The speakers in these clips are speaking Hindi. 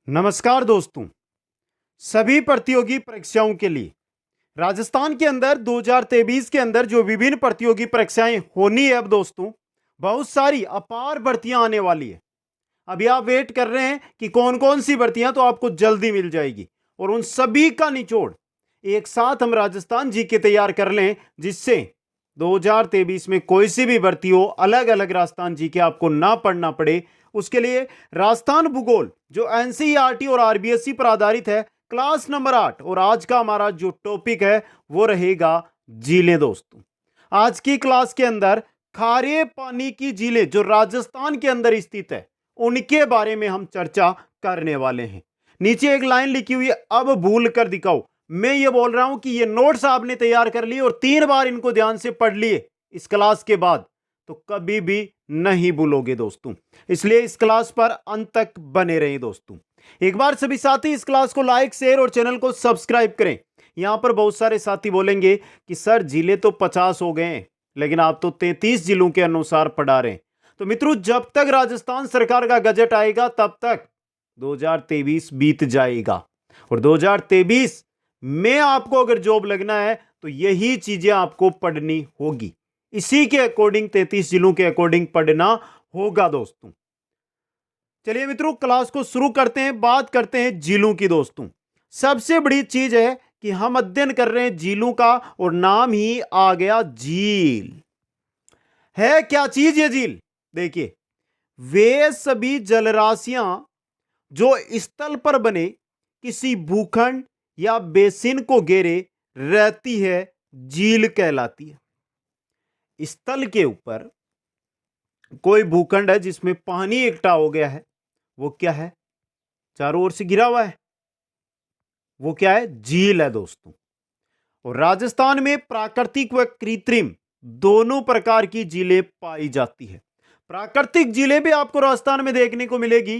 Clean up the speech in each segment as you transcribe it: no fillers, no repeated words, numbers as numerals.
नमस्कार दोस्तों। सभी प्रतियोगी परीक्षाओं के लिए राजस्थान के अंदर 2023 के अंदर जो विभिन्न प्रतियोगी परीक्षाएं होनी है, अब दोस्तों बहुत सारी अपार भर्तियां आने वाली है। अभी आप वेट कर रहे हैं कि कौन कौन सी भर्तियां, तो आपको जल्दी मिल जाएगी और उन सभी का निचोड़ एक साथ हम राजस्थान जी के तैयार कर लें, जिससे 2023 में कोई सी भी भर्ती हो, अलग अलग राजस्थान जी के आपको ना पढ़ना पड़े। उसके लिए राजस्थान भूगोल जो एनसीईआरटी और आरबीएसई पर आधारित है, क्लास नंबर 8, और आज का हमारा जो टॉपिक है वो रहेगा झीलें। दोस्तों आज की क्लास के अंदर खारे पानी की झीलें जो राजस्थान के अंदर स्थित है, उनके बारे में हम चर्चा करने वाले हैं। नीचे एक लाइन लिखी हुई है, अब भूल कर दिखाओ। मैं ये बोल रहा हूं कि ये नोट्स आपने तैयार कर लिए और 3 बार इनको ध्यान से पढ़ लिए इस क्लास के बाद, तो कभी भी नहीं भूलोगे दोस्तों। इसलिए इस क्लास पर अंत तक बने रहें दोस्तों। एक बार सभी साथी इस क्लास को लाइक, शेयर और चैनल को सब्सक्राइब करें। यहां पर बहुत सारे साथी बोलेंगे कि सर जिले तो 50 हो गए हैं, लेकिन आप तो 33 जिलों के अनुसार पढ़ा रहे हैं। तो मित्रों, जब तक राजस्थान सरकार का गजट आएगा तब तक 2023 बीत जाएगा, और 2023 में आपको अगर जॉब लगना है तो यही चीजें आपको पढ़नी होगी। इसी के अकॉर्डिंग 33 जिलों के अकॉर्डिंग पढ़ना होगा दोस्तों। चलिए मित्रों, क्लास को शुरू करते हैं। बात करते हैं जिलों की। दोस्तों सबसे बड़ी चीज है कि हम अध्ययन कर रहे हैं झीलों का, और नाम ही आ गया झील। है क्या चीज ये झील? देखिए, वे सभी जलराशियां जो स्थल पर बने किसी भूखंड या बेसिन को घेरे रहती है, झील कहलाती है। स्थल के ऊपर कोई भूखंड है जिसमें पानी इकट्ठा हो गया है, वो क्या है? चारों ओर से घिरा हुआ है, वो क्या है? झील है दोस्तों। और राजस्थान में प्राकृतिक व कृत्रिम दोनों प्रकार की झीलें पाई जाती है। प्राकृतिक झीलें भी आपको राजस्थान में देखने को मिलेगी,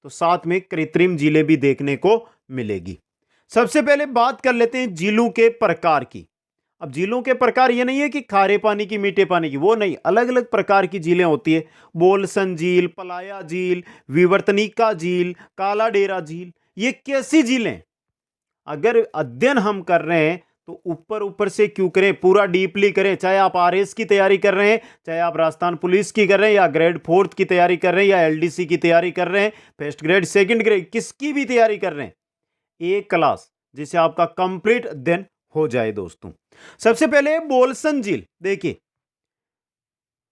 तो साथ में कृत्रिम झीलें भी देखने को मिलेगी। सबसे पहले बात कर लेते हैं झीलों के प्रकार की। अब झीलों के प्रकार ये नहीं है कि खारे पानी की, मीठे पानी की, वो नहीं, अलग अलग प्रकार की झीलें होती है। बोलसन झील, पलाया झील, विवर्तनिका झील, काला डेरा झील, ये कैसी झीलें? अगर अध्ययन हम कर रहे हैं तो ऊपर ऊपर से क्यों करें, पूरा डीपली करें। चाहे आप आरएस की तैयारी कर रहे हैं, चाहे आप राजस्थान पुलिस की कर रहे हैं, या ग्रेड 4 की तैयारी कर रहे हैं, या एलडीसी की तैयारी कर रहे हैं, फर्स्ट ग्रेड, सेकंड ग्रेड, किसकी भी तैयारी कर रहे हैं, एक क्लास जिसे आपका कंप्लीट अध्ययन हो जाए दोस्तों। सबसे पहले बोलसन झील। देखिए,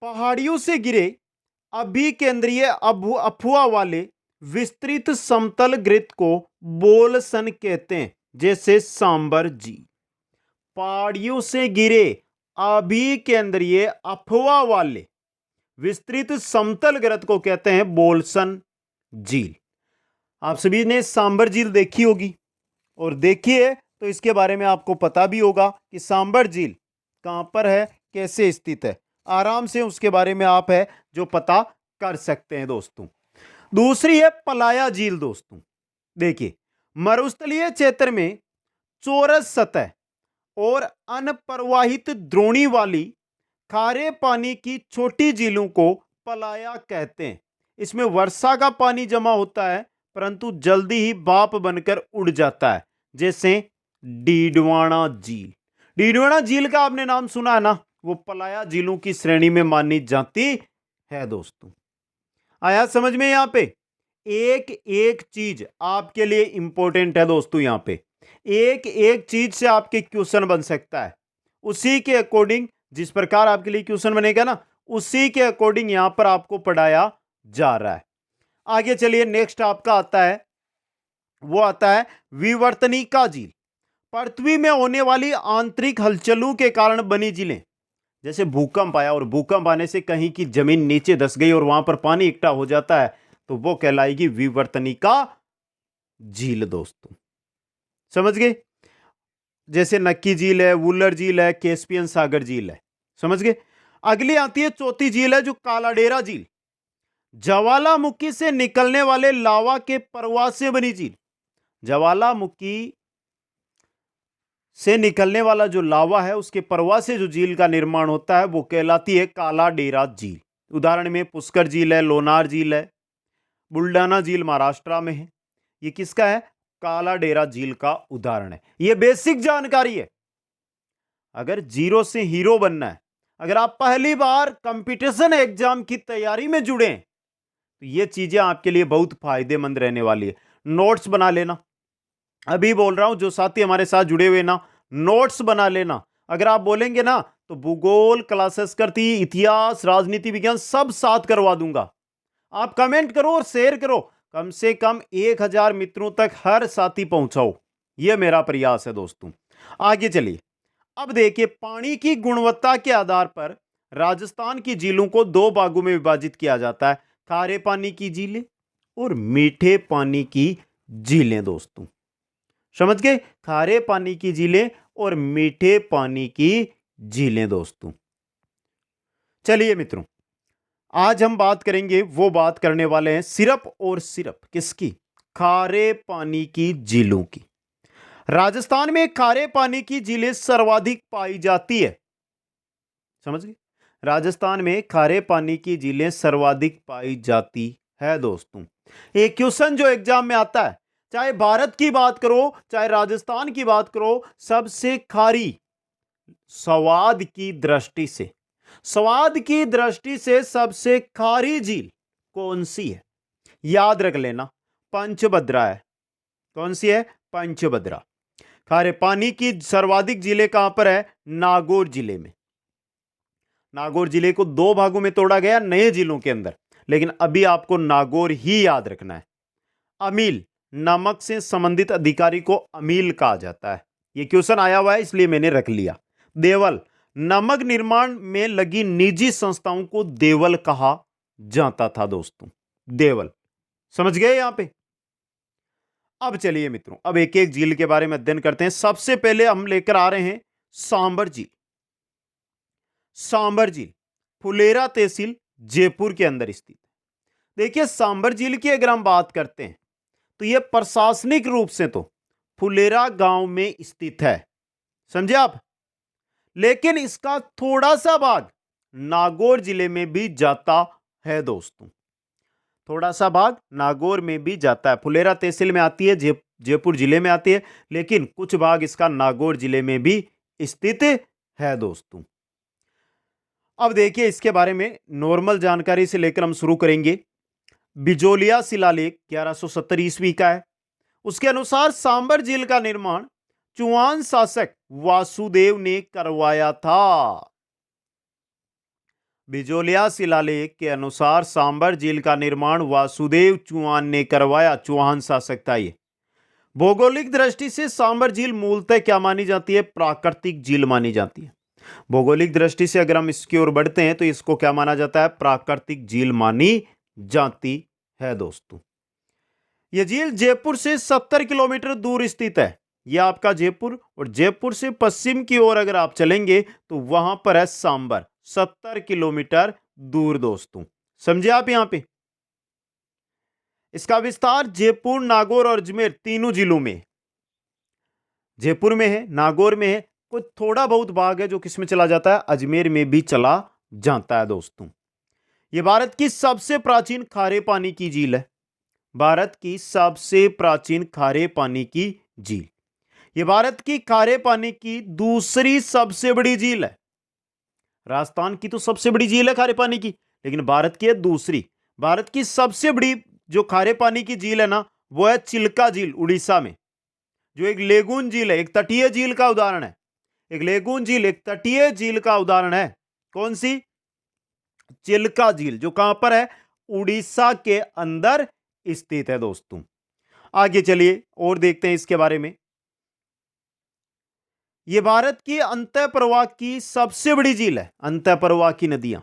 पहाड़ियों से गिरे अभिकेंद्रीय अफवाह वाले विस्तृत समतल गृत को बोलसन कहते हैं, जैसे सांबर झील। पहाड़ियों से गिरे अभिकेंद्रीय अफवाह वाले विस्तृत समतल गृत को कहते हैं बोलसन झील। आप सभी ने सांबर झील देखी होगी, और देखिए तो इसके बारे में आपको पता भी होगा कि सांबर झील कहां पर है, कैसे स्थित है। आराम से उसके बारे में आप है जो पता कर सकते हैं दोस्तों। दूसरी है पलाया झील। दोस्तों देखिए, मरुस्थलीय क्षेत्र में चौरस सतह और अनप्रवाहित द्रोणी वाली खारे पानी की छोटी झीलों को पलाया कहते हैं। इसमें वर्षा का पानी जमा होता है, परंतु जल्दी ही भाप बनकर उड़ जाता है, जैसे डीडवाना झील। डीडवाना झील का आपने नाम सुना है ना, वो पलाया झीलों की श्रेणी में मानी जाती है दोस्तों। आया समझ में? यहां पे एक एक चीज आपके लिए इंपॉर्टेंट है दोस्तों। यहां पे एक एक चीज से आपके क्वेश्चन बन सकता है। उसी के अकॉर्डिंग, जिस प्रकार आपके लिए क्वेश्चन बनेगा ना, उसी के अकॉर्डिंग यहां पर आपको पढ़ाया जा रहा है। आगे चलिए, नेक्स्ट आपका आता है, वो आता है विवर्तनिका झील। पृथ्वी में होने वाली आंतरिक हलचलों के कारण बनी झीलें, जैसे भूकंप आया और भूकंप आने से कहीं की जमीन नीचे धंस गई और वहां पर पानी इकट्ठा हो जाता है, तो वो कहलाएगी विवर्तनिका झील दोस्तों। समझ गए? जैसे नक्की झील है, वुलर झील है, कैस्पियन सागर झील है। समझ गए? अगली आती है चौथी झील है जो कालाडेरा झील। ज्वालामुखी से निकलने वाले लावा के प्रवाह से बनी झील। ज्वालामुखी से निकलने वाला जो लावा है, उसके प्रवाह से जो झील का निर्माण होता है, वो कहलाती है काला डेरा झील। उदाहरण में पुष्कर झील है, लोनार झील है, बुल्डाना झील महाराष्ट्र में है, ये किसका है? काला डेरा झील का उदाहरण है। ये बेसिक जानकारी है। अगर जीरो से हीरो बनना है, अगर आप पहली बार कंपटीशन एग्जाम की तैयारी में जुड़े तो ये चीजें आपके लिए बहुत फायदेमंद रहने वाली है। नोट्स बना लेना, अभी बोल रहा हूं, जो साथी हमारे साथ जुड़े हुए ना, नोट्स बना लेना। अगर आप बोलेंगे ना तो भूगोल क्लासेस करती, इतिहास, राजनीति विज्ञान सब साथ करवा दूंगा। आप कमेंट करो और शेयर करो, कम से कम 1000 मित्रों तक हर साथी पहुंचाओ, यह मेरा प्रयास है दोस्तों। आगे चलिए, अब देखिए, पानी की गुणवत्ता के आधार पर राजस्थान की झीलों को दो भागों में विभाजित किया जाता है, खारे पानी की झीलें और मीठे पानी की झीलें। दोस्तों समझ गए? खारे पानी की झीलें और मीठे पानी की झीलें। दोस्तों चलिए मित्रों, आज हम बात करेंगे, वो बात करने वाले हैं सिर्फ और सिर्फ किसकी? खारे पानी की झीलों की। राजस्थान में खारे पानी की झीलें सर्वाधिक पाई जाती है। समझ गए? राजस्थान में खारे पानी की झीलें सर्वाधिक पाई जाती है। दोस्तों एक क्वेश्चन जो एग्जाम में आता है, चाहे भारत की बात करो चाहे राजस्थान की बात करो, सबसे खारी, स्वाद की दृष्टि से, स्वाद की दृष्टि से सबसे खारी झील कौन सी है? याद रख लेना, पंचभद्रा है। कौन सी है? पंचभद्रा। खारे पानी की सर्वाधिक झीलें कहां पर है? नागौर जिले में। नागौर जिले को दो भागों में तोड़ा गया नए जिलों के अंदर, लेकिन अभी आपको नागौर ही याद रखना है। अमील, नमक से संबंधित अधिकारी को अमील कहा जाता है। यह क्वेश्चन आया हुआ है इसलिए मैंने रख लिया। देवल, नमक निर्माण में लगी निजी संस्थाओं को देवल कहा जाता था। दोस्तों देवल, समझ गए यहां पे? अब चलिए मित्रों, अब एक एक झील के बारे में अध्ययन करते हैं। सबसे पहले हम लेकर आ रहे हैं सांबर झील। सांबर झील फुलेरा तहसील जयपुर के अंदर स्थित है। देखिए, सांबर झील की अगर हम बात करते हैं तो यह प्रशासनिक रूप से तो फुलेरा गांव में स्थित है, समझे आप, लेकिन इसका थोड़ा सा भाग नागौर जिले में भी जाता है। दोस्तों थोड़ा सा भाग नागौर में भी जाता है। फुलेरा तहसील में आती है, जयपुर जिले में आती है, लेकिन कुछ भाग इसका नागौर जिले में भी स्थित है। दोस्तों अब देखिए, इसके बारे में नॉर्मल जानकारी से लेकर हम शुरू करेंगे। बिजोलिया शिलालेख 1170 ईस्वी का है। उसके अनुसार सांबर झील का निर्माण चौहान शासक वासुदेव ने करवाया था। बिजोलिया शिलालेख के अनुसार सांबर झील का निर्माण वासुदेव चौहान ने करवाया। चौहान शासक था ये। भौगोलिक दृष्टि से सांबर झील मूलतः क्या मानी जाती है? प्राकृतिक झील मानी जाती है। भौगोलिक दृष्टि से अगर हम इसकी ओर बढ़ते हैं तो इसको क्या माना जाता है? प्राकृतिक झील मानी जाती है। दोस्तों यह झील जयपुर से 70 किलोमीटर दूर स्थित है। यह आपका जयपुर, और जयपुर से पश्चिम की ओर अगर आप चलेंगे तो वहां पर है सांबर, 70 किलोमीटर दूर। दोस्तों समझे आप? यहां पे इसका विस्तार जयपुर, नागौर और अजमेर तीनों जिलों में, जयपुर में है, नागौर में है, कुछ थोड़ा बहुत भाग है जो किसमें चला जाता है? अजमेर में भी चला जाता है। दोस्तों यह भारत की सबसे प्राचीन खारे पानी की झील है। भारत की सबसे प्राचीन खारे पानी की झील। यह भारत की खारे पानी की दूसरी सबसे बड़ी झील है। राजस्थान की तो सबसे बड़ी झील है खारे पानी की, लेकिन भारत की है दूसरी। भारत की सबसे बड़ी जो खारे पानी की झील है ना, वो है चिल्का झील, उड़ीसा में, जो एक लेगून झील है, एक तटीय झील का उदाहरण है। एक लेगून झील एक तटीय झील का उदाहरण है। कौन सी? चिल्का झील, जो कहां पर है? उड़ीसा के अंदर स्थित है। दोस्तों आगे चलिए और देखते हैं इसके बारे में। यह भारत की अंतःप्रवाह की सबसे बड़ी झील है। अंतःप्रवाह की नदियां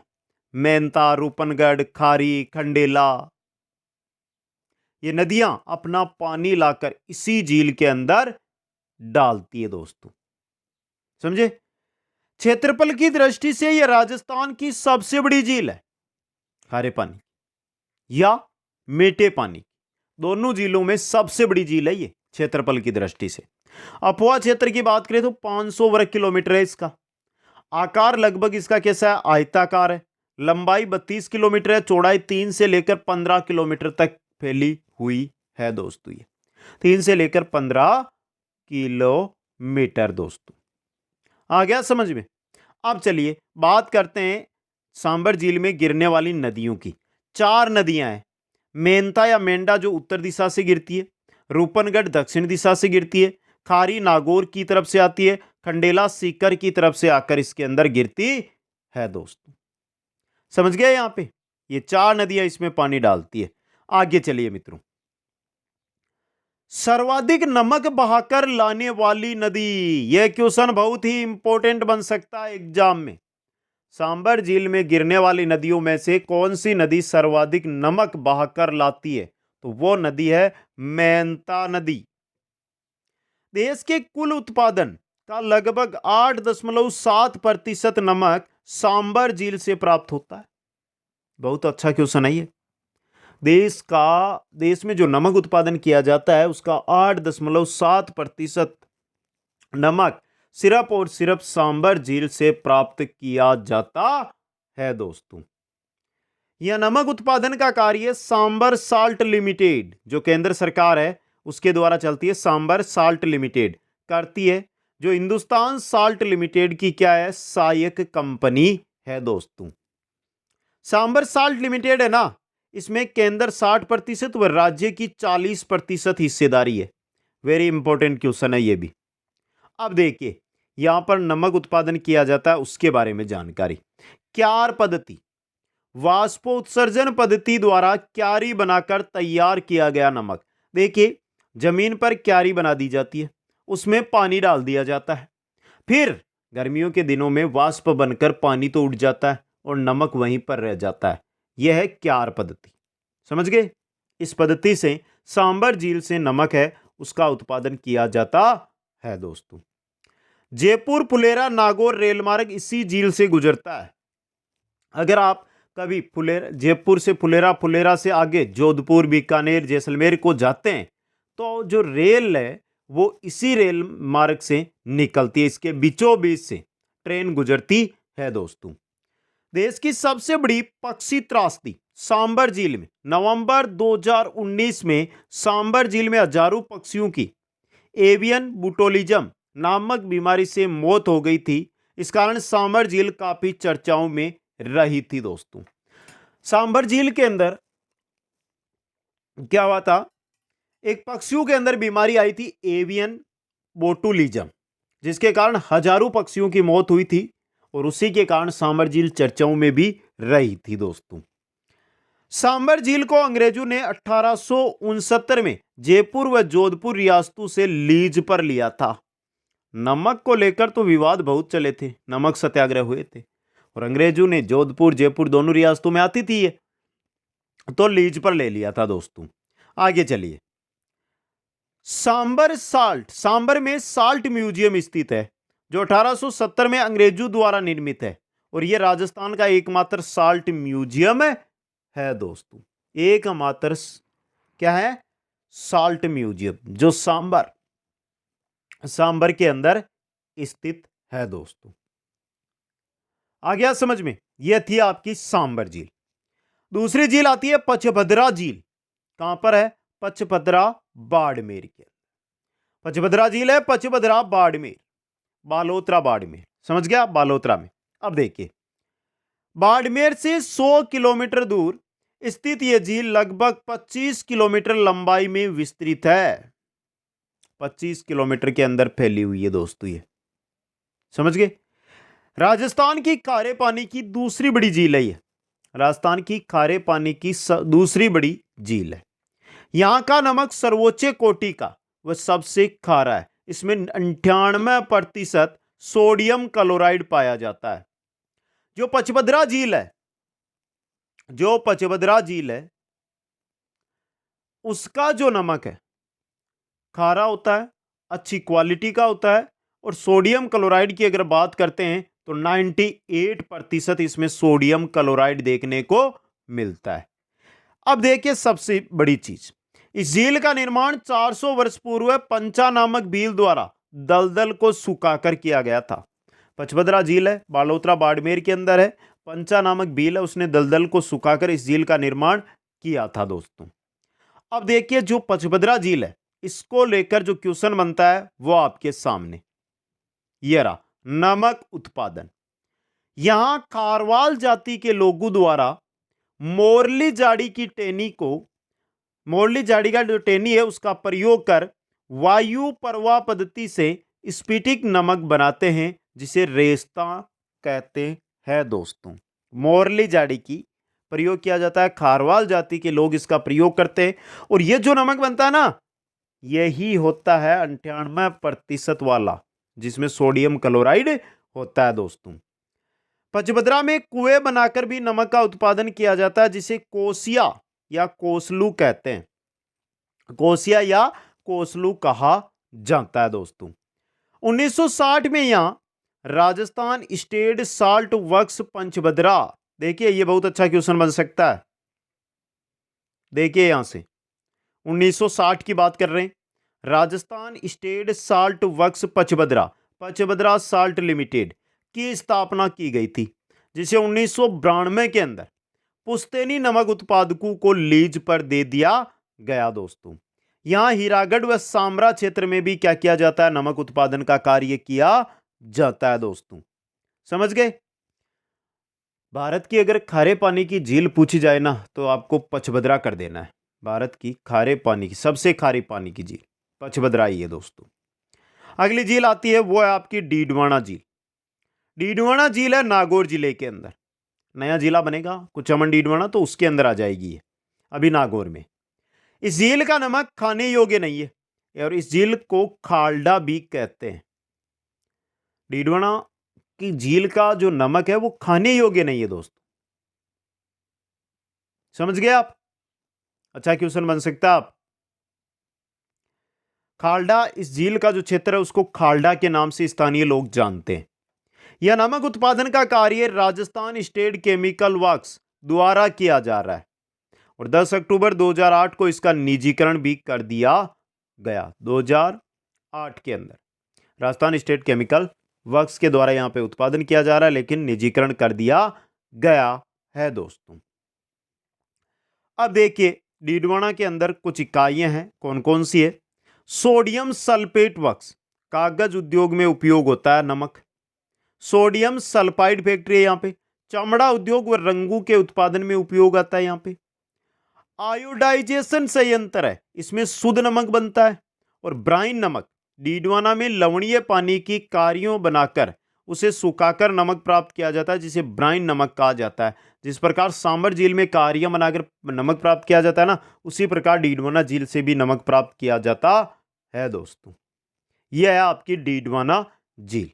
मेंता, रूपनगढ़, खारी, खंडेला, ये नदियां अपना पानी लाकर इसी झील के अंदर डालती है। दोस्तों समझे? क्षेत्रफल की दृष्टि से यह राजस्थान की सबसे बड़ी झील है। खारे पानी या मीठे पानी, दोनों झीलों में सबसे बड़ी झील है ये क्षेत्रफल की दृष्टि से। अफवाह क्षेत्र की बात करें तो 500 वर्ग किलोमीटर है इसका। आकार लगभग इसका कैसा है? आयताकार है। लंबाई 32 किलोमीटर है, चौड़ाई 3 से लेकर 15 किलोमीटर तक फैली हुई है। दोस्तों ये 3 से लेकर 15 किलोमीटर दोस्तों। आ गया समझ में। अब चलिए बात करते हैं सांबर झील में गिरने वाली नदियों की। 4 नदियां हैं। मेंता या मेंढा जो उत्तर दिशा से गिरती है, रूपनगढ़ दक्षिण दिशा से गिरती है, खारी नागौर की तरफ से आती है, खंडेला सीकर की तरफ से आकर इसके अंदर गिरती है दोस्तों। समझ गए यहां पे? ये 4 नदियां इसमें पानी डालती है। आगे चलिए मित्रों, सर्वाधिक नमक बहाकर लाने वाली नदी, यह क्वेश्चन बहुत ही इंपॉर्टेंट बन सकता है एग्जाम में। सांबर झील में गिरने वाली नदियों में से कौन सी नदी सर्वाधिक नमक बहाकर लाती है? तो वो नदी है मेंता नदी। देश के कुल उत्पादन का लगभग 8.7% नमक सांबर झील से प्राप्त होता है। बहुत अच्छा क्वेश्चन है ये। देश में जो नमक उत्पादन किया जाता है उसका 8.7% नमक सिर्फ और सिर्फ सांबर झील से प्राप्त किया जाता है दोस्तों। यह नमक उत्पादन का कार्य सांबर साल्ट लिमिटेड जो केंद्र सरकार है उसके द्वारा चलती है, सांबर साल्ट लिमिटेड करती है, जो हिंदुस्तान साल्ट लिमिटेड की क्या है, सहायक कंपनी है दोस्तों। सांबर साल्ट लिमिटेड है ना, इसमें केंद्र 60% व राज्य की 40% हिस्सेदारी है। वेरी इंपॉर्टेंट क्वेश्चन है ये भी। अब देखिए यहां पर नमक उत्पादन किया जाता है उसके बारे में जानकारी। क्यार पद्धति, वाष्पोत्सर्जन पद्धति द्वारा क्यारी बनाकर तैयार किया गया नमक। देखिए जमीन पर क्यारी बना दी जाती है, उसमें पानी डाल दिया जाता है, फिर गर्मियों के दिनों में वाष्प बनकर पानी तो उड़ जाता है और नमक वहीं पर रह जाता है। यह है क्यार पद्धति। समझ गए? इस पद्धति से सांबर झील से नमक है उसका उत्पादन किया जाता है दोस्तों। जयपुर फुलेरा नागौर रेल मार्ग इसी झील से गुजरता है। अगर आप कभी जयपुर से फुलेरा से आगे जोधपुर, बीकानेर, जैसलमेर को जाते हैं तो जो रेल है वो इसी रेल मार्ग से निकलती है, इसके बीचों बीच से ट्रेन गुजरती है दोस्तों। देश की सबसे बड़ी पक्षी त्रासदी सांबर झील में। नवंबर 2019 में सांबर झील में हजारों पक्षियों की एवियन बुटोलिज्म नामक बीमारी से मौत हो गई थी। इस कारण सांबर झील काफी चर्चाओं में रही थी दोस्तों। सांबर झील के अंदर क्या हुआ था, एक पक्षियों के अंदर बीमारी आई थी एवियन बोटुलिज्म, जिसके कारण हजारों पक्षियों की मौत हुई थी और उसी के कारण सांबर झील चर्चाओं में भी रही थी दोस्तों। सांबर झील को अंग्रेजों ने 1869 में जयपुर व जोधपुर रियासतों से लीज पर लिया था। नमक को लेकर तो विवाद बहुत चले थे, नमक सत्याग्रह हुए थे और अंग्रेजों ने जोधपुर जयपुर दोनों रियासतों में आती थी ये, तो लीज पर ले लिया था दोस्तों। आगे चलिए, सांबर में साल्ट म्यूजियम स्थित है जो 1870 में अंग्रेजों द्वारा निर्मित है और यह राजस्थान का एकमात्र साल्ट म्यूजियम है दोस्तों। एकमात्र क्या है, साल्ट म्यूजियम जो सांबर के अंदर स्थित है दोस्तों। आ गया समझ में? यह थी आपकी सांबर झील। दूसरी झील आती है पचभद्रा झील। कहां पर है? पचभद्रा बाड़मेर के। पचभद्रा झील है पचभद्रा बाड़मेर, बालोतरा बाड़मेर। समझ गया? बालोतरा में। अब देखिए बाड़मेर से 100 किलोमीटर दूर स्थित यह झील लगभग 25 किलोमीटर लंबाई में विस्तृत है। 25 किलोमीटर के अंदर फैली हुई है दोस्तों ये। समझ गए? राजस्थान की खारे पानी की दूसरी बड़ी झील है ये। राजस्थान की खारे पानी की दूसरी बड़ी झील है। यहां का नमक सर्वोच्च कोटि का वह सबसे खारा है। इसमें 98% सोडियम क्लोराइड पाया जाता है। जो पचभद्रा झील है उसका जो नमक है खारा होता है, अच्छी क्वालिटी का होता है और सोडियम क्लोराइड की अगर बात करते हैं तो 98% इसमें सोडियम क्लोराइड देखने को मिलता है। अब देखिए सबसे बड़ी चीज, इस झील का निर्माण 400 वर्ष पूर्व पंचा नामक भील द्वारा दलदल को सुखाकर किया गया था। पचभद्रा झील है, बालोतरा बाड़मेर के अंदर है, पंचा नामक भील है, उसने दलदल को सुखाकर इस झील का निर्माण किया था दोस्तों। अब देखिए जो पचभद्रा झील है इसको लेकर जो क्वेश्चन बनता है वो आपके सामने ये रहा, नमक उत्पादन। यहां खारवाल जाति के लोगों द्वारा मोरली जाड़ी की टेनी को, मोरली जाड़ी का जो टेनी है उसका प्रयोग कर वायु प्रवाह पद्धति से स्फटिक नमक बनाते हैं, जिसे रेस्ता कहते हैं दोस्तों। मोरली जाड़ी की प्रयोग किया जाता है, खारवाल जाति के लोग इसका प्रयोग करते हैं, और यह जो नमक बनता है ना, यही होता है 98% वाला, जिसमें सोडियम क्लोराइड होता है दोस्तों। पचबदरा में कुएं बनाकर भी नमक का उत्पादन किया जाता है, जिसे कोसिया या कोसलू कहते हैं, कोसिया या कोसलू कहा जाता है दोस्तों। 1960 में यहां Rajasthan state salt works Pachbhadra, देखिए ये बहुत अच्छा क्वेश्चन बन सकता है। देखिए यहां से 1960 की बात कर रहे हैं, Rajasthan state salt works Pachbadra salt limited की स्थापना की गई थी, जिसे 1992 के अंदर पुश्तैनी नमक उत्पादकों को लीज पर दे दिया गया दोस्तों। यहां हीरागढ़ व सामरा क्षेत्र में भी क्या किया जाता है, नमक उत्पादन का कार्य किया जाता है दोस्तों। समझ गए? भारत की अगर खारे पानी की झील पूछी जाए ना, तो आपको पचबदरा कर देना है। भारत की खारे पानी की सबसे खारे पानी की झील पचबदरा ही है दोस्तों। अगली झील आती है, वो है आपकी डीडवाना झील। डीडवाना झील है नागौर जिले के अंदर, नया जिला बनेगा कुचामन डीडवाना, तो उसके अंदर आ जाएगी ये, अभी नागौर में। इस झील का नमक खाने योग्य नहीं है, और इस झील को खालडा भी कहते हैं। डीडवाना की झील का जो नमक है वो खाने योग्य नहीं है दोस्तों। समझ गए आप? अच्छा क्वेश्चन बन सकता है आप। खालडा, इस झील का जो क्षेत्र है उसको खालडा के नाम से स्थानीय लोग जानते हैं। यह नमक उत्पादन का कार्य राजस्थान स्टेट केमिकल वर्क्स द्वारा किया जा रहा है, और 10 अक्टूबर 2008 को इसका निजीकरण भी कर दिया गया। 2008 के अंदर राजस्थान स्टेट केमिकल वर्क्स के द्वारा यहां पे उत्पादन किया जा रहा है, लेकिन निजीकरण कर दिया गया है दोस्तों। अब देखिए डीडवाना के अंदर कुछ इकाइयां हैं, कौन कौन सी है? सोडियम सल्फेट वर्क्स, कागज उद्योग में उपयोग होता है नमक। सोडियम सल्फाइड फैक्ट्री है यहां पे। चमड़ा उद्योग व रंगों के उत्पादन में उपयोग आता है यहां पे। आयोडाइजेशन संयंत्र है, इसमें शुद्ध नमक बनता है। और ब्राइन नमक, डीडवाना में लवणीय पानी की कारियों बनाकर उसे सुखाकर नमक प्राप्त किया जाता है, जिसे ब्राइन नमक कहा जाता है। जिस प्रकार सांबर झील में कारियां बनाकर नमक प्राप्त किया जाता है ना, उसी प्रकार डीडवाना झील से भी नमक प्राप्त किया जाता है दोस्तों। यह है आपकी डीडवाना झील।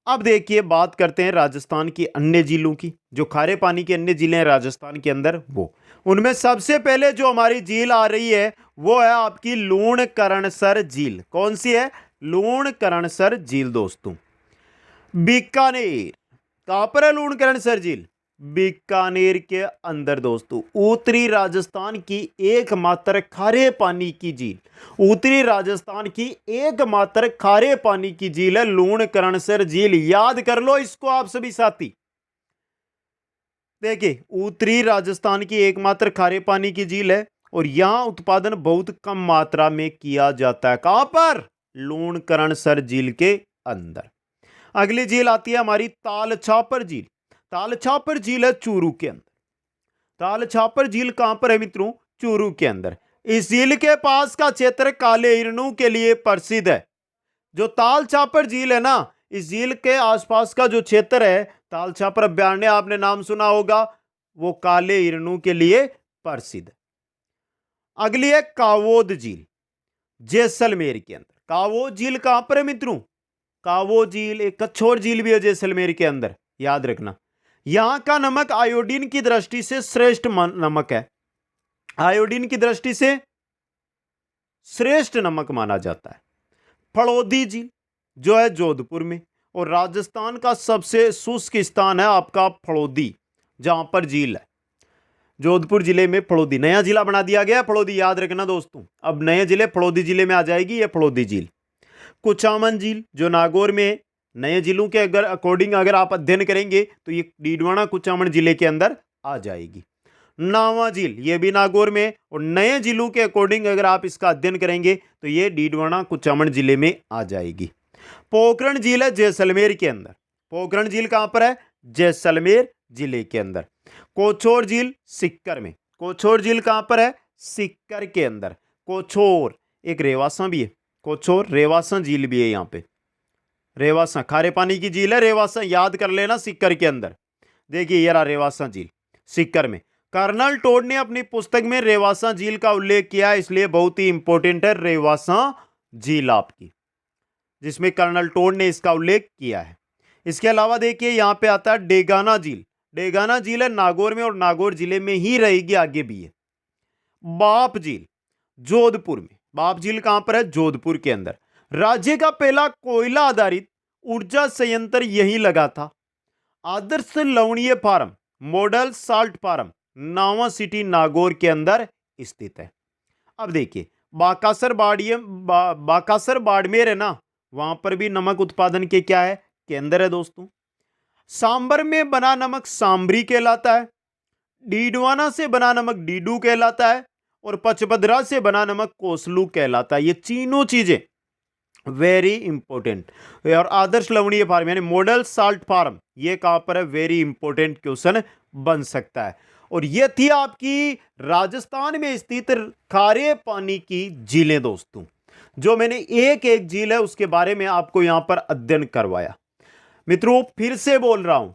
अब देखिए बात करते हैं राजस्थान की अन्य झीलों की, जो खारे पानी की अन्य झीलें हैं राजस्थान के अंदर, वो उनमें सबसे पहले जो हमारी झील आ रही है वो है आपकी लूणकरणसर झील। कौन सी है? लूणकरणसर झील दोस्तों, बीकानेर। कहां पर है लूणकरणसर झील? बीकानेर के अंदर दोस्तों। उत्तरी राजस्थान की एकमात्र खारे पानी की झील, उत्तरी राजस्थान की एकमात्र खारे पानी की झील है लूणकरणसर झील। याद कर लो इसको आप सभी साथी। देखिए उत्तरी राजस्थान की एकमात्र खारे पानी की झील है, और यहां उत्पादन बहुत कम मात्रा में किया जाता है। कहां पर? लूणकरणसर झील के अंदर। अगली झील आती है हमारी तालछापर झील। तालछापर झील है चूरू के अंदर। तालछापर झील कहां पर है मित्रों? चूरू के अंदर। इस झील के पास का क्षेत्र काले हिरणों के लिए प्रसिद्ध है। जो तालछापर झील है ना, इस झील के आसपास का जो क्षेत्र है, तालछापर अभयारण्य आपने नाम सुना होगा, वो काले हिरणों के लिए प्रसिद्ध है। अगली है कावोद झील, जैसलमेर के अंदर। कावोद झील कहां पर है मित्रों? कावोद झील, एक कछोर झील भी है जैसलमेर के अंदर, याद रखना। यहां का नमक आयोडीन की दृष्टि से श्रेष्ठ नमक है। आयोडीन की दृष्टि से श्रेष्ठ नमक माना जाता है। फड़ौदी झील जो है जोधपुर में, और राजस्थान का सबसे शुष्क स्थान है आपका फड़ौदी, जहां पर झील है। जोधपुर जिले में फड़ौदी, नया जिला बना दिया गया फड़ौदी, याद रखना दोस्तों। अब नए जिले फड़ौदी जिले में आ जाएगी ये फड़ौदी झील। कुचामन झील जो नागौर में, नए जिलों के अगर अकॉर्डिंग अगर आप अध्ययन करेंगे तो ये डीडवाना कुचामन जिले के अंदर आ जाएगी। नावा झील ये भी नागौर में, और नए जिलों के अकॉर्डिंग अगर आप इसका अध्ययन करेंगे तो ये डीडवाना कुचामन जिले में आ जाएगी। पोखरण झील है जैसलमेर के अंदर। पोखरण झील कहां पर है? जैसलमेर जिले के अंदर। कोछोर झील सिक्कर में। कोछोर झील कहां पर है? सिक्कर के अंदर। कोछोर एक रेवासा भी है, कोछोर रेवासा झील भी है यहां पे। रेवासा खारे पानी की झील है, रेवासा याद कर लेना सिक्कर के अंदर। देखिए ये रहा रेवासा झील सिक्कर में। कर्नल टोड ने अपनी पुस्तक में रेवासा झील का उल्लेख किया, इसलिए बहुत ही इंपॉर्टेंट है रेवासा झील आपकी, जिसमें कर्नल टोड ने इसका उल्लेख किया है। इसके अलावा देखिए यहां पे आता है डेगाना झील। डेगाना झील है नागौर में और नागौर जिले में ही रहेगी, आगे भी है। बाप झील जोधपुर में। बाप झील कहां पर है? जोधपुर के अंदर। राज्य का पहला कोयला आधारित ऊर्जा संयंत्र यहीं लगा था। आदर्श लवणीय फार्म मॉडल साल्ट फार्म नावा सिटी नागौर के अंदर स्थित है। अब देखिए बाकासर बाड़मेर है ना, वहां पर भी नमक उत्पादन के क्या है? केंद्र है दोस्तों। सांबर में बना नमक सांबरी कहलाता है। डीडवाना से बना नमक डीडू कहलाता है, और पचपदरा से बना नमक कोसलू कहलाता है। ये तीनों चीजें वेरी इंपॉर्टेंट। और आदर्श लवणीय फार्म यानी मॉडल साल्ट फार्म ये कहां पर है? वेरी इंपॉर्टेंट क्वेश्चन बन सकता है। और ये थी आपकी राजस्थान में स्थित खारे पानी की झीलें दोस्तों, जो मैंने एक एक झील है उसके बारे में आपको यहां पर अध्ययन करवाया। मित्रों फिर से बोल रहा हूं,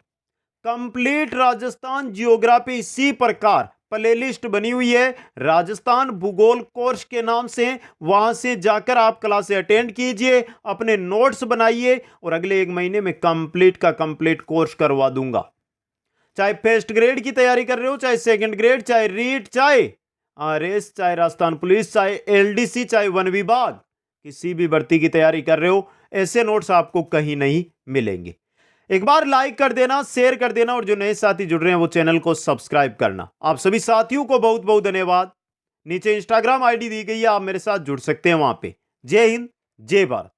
कंप्लीट राजस्थान जियोग्राफी इसी प्रकार प्लेलिस्ट बनी हुई है राजस्थान भूगोल कोर्स के नाम से। वहां से जाकर आप क्लासें अटेंड कीजिए, अपने नोट्स बनाइए, और अगले 1 महीने में कंप्लीट का कंप्लीट कोर्स करवा दूंगा। चाहे फर्स्ट ग्रेड की तैयारी कर रहे हो, चाहे सेकंड ग्रेड, चाहे रीट, चाहे आरएस, चाहे राजस्थान पुलिस, चाहे एलडीसी, चाहे वन विभाग, किसी भी भर्ती की तैयारी कर रहे हो, ऐसे नोट्स आपको कहीं नहीं मिलेंगे। एक बार लाइक कर देना, शेयर कर देना, और जो नए साथी जुड़ रहे हैं वो चैनल को सब्सक्राइब करना। आप सभी साथियों को बहुत बहुत धन्यवाद। नीचे इंस्टाग्राम आईडी दी गई है, आप मेरे साथ जुड़ सकते हैं वहां पे। जय हिंद, जय भारत।